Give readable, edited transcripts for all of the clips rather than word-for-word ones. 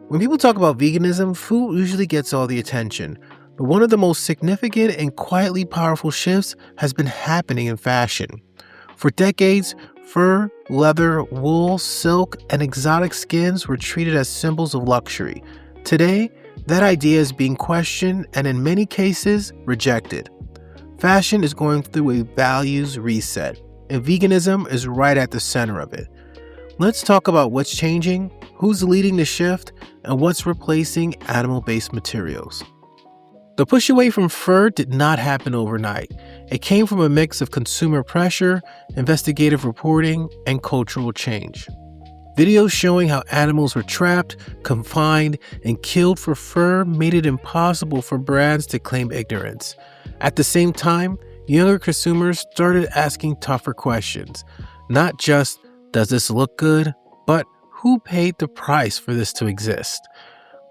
When people talk about veganism, food usually gets all the attention, but one of the most significant and quietly powerful shifts has been happening in fashion. For decades, fur, leather, wool, silk, and exotic skins were treated as symbols of luxury. Today, that idea is being questioned and in many cases, rejected. Fashion is going through a values reset, and veganism is right at the center of it. Let's talk about what's changing, who's leading the shift, and what's replacing animal-based materials. The push away from fur did not happen overnight. It came from a mix of consumer pressure, investigative reporting, and cultural change. Videos showing how animals were trapped, confined, and killed for fur made it impossible for brands to claim ignorance. At the same time, younger consumers started asking tougher questions. Not just, does this look good? But who paid the price for this to exist?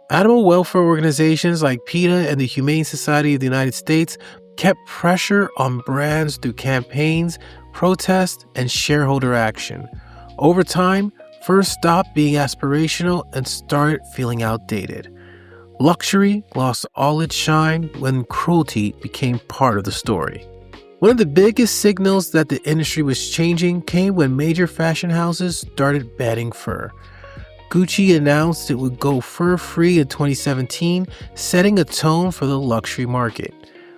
Animal welfare organizations like PETA and the Humane Society of the United States kept pressure on brands through campaigns, protests, and shareholder action. Over time, fur stopped being aspirational and started feeling outdated. Luxury lost all its shine when cruelty became part of the story. One of the biggest signals that the industry was changing came when major fashion houses started banning fur. Gucci announced it would go fur-free in 2017, setting a tone for the luxury market.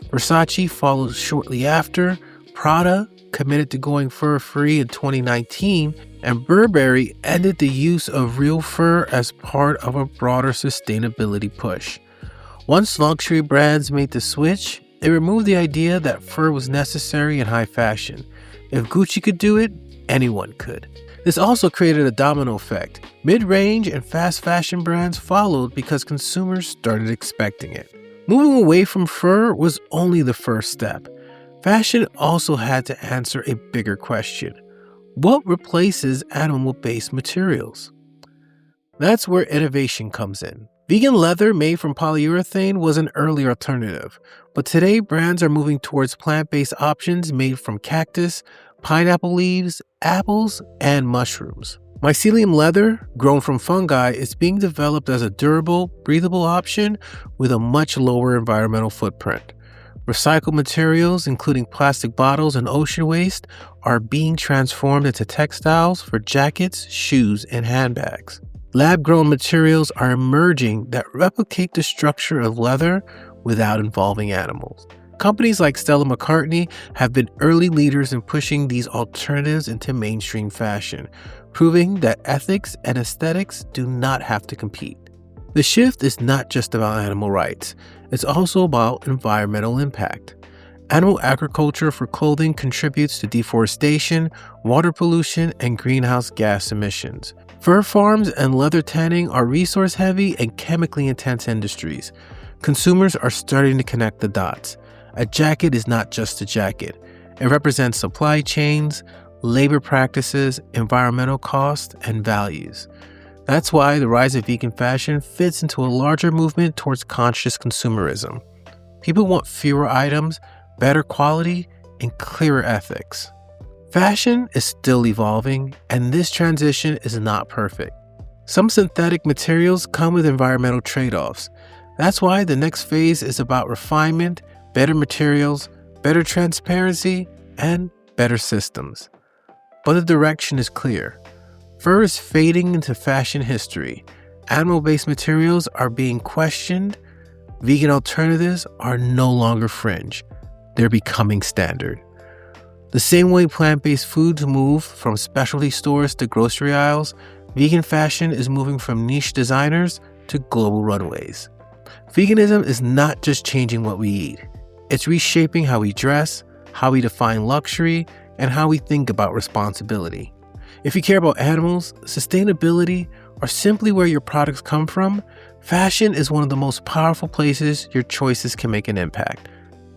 Versace followed shortly after, Prada committed to going fur-free in 2019, and Burberry ended the use of real fur as part of a broader sustainability push. Once luxury brands made the switch, it removed the idea that fur was necessary in high fashion. If Gucci could do it, anyone could. This also created a domino effect. Mid-range and fast fashion brands followed because consumers started expecting it. Moving away from fur was only the first step. Fashion also had to answer a bigger question. What replaces animal-based materials? That's where innovation comes in. Vegan leather made from polyurethane was an early alternative, but today brands are moving towards plant-based options made from cactus, pineapple leaves, apples, and mushrooms. Mycelium leather, grown from fungi, is being developed as a durable, breathable option with a much lower environmental footprint. Recycled materials, including plastic bottles and ocean waste, are being transformed into textiles for jackets, shoes, and handbags. Lab-grown materials are emerging that replicate the structure of leather without involving animals. Companies like Stella McCartney have been early leaders in pushing these alternatives into mainstream fashion, proving that ethics and aesthetics do not have to compete. The shift is not just about animal rights, it's also about environmental impact. Animal agriculture for clothing contributes to deforestation, water pollution, and greenhouse gas emissions. Fur farms and leather tanning are resource-heavy and chemically intense industries. Consumers are starting to connect the dots. A jacket is not just a jacket. It represents supply chains, labor practices, environmental costs, and values. That's why the rise of vegan fashion fits into a larger movement towards conscious consumerism. People want fewer items, better quality, and clearer ethics. Fashion is still evolving, and this transition is not perfect. Some synthetic materials come with environmental trade-offs. That's why the next phase is about refinement, better materials, better transparency, and better systems. But the direction is clear. Fur is fading into fashion history. Animal-based materials are being questioned. Vegan alternatives are no longer fringe. They're becoming standard. The same way plant-based foods move from specialty stores to grocery aisles, vegan fashion is moving from niche designers to global runways. Veganism is not just changing what we eat. It's reshaping how we dress, how we define luxury, and how we think about responsibility. If you care about animals, sustainability, or simply where your products come from, fashion is one of the most powerful places your choices can make an impact.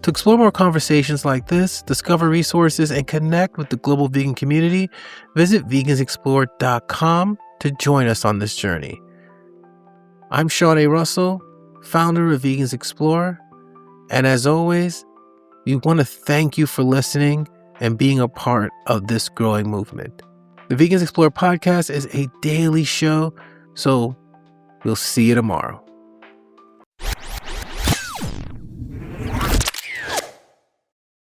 To explore more conversations like this, discover resources, and connect with the global vegan community, visit vegansexplore.com to join us on this journey. I'm Sean A. Russell, founder of Vegans Explore, and as always, we want to thank you for listening and being a part of this growing movement. The Vegans Explore podcast is a daily show, so We'll see you tomorrow.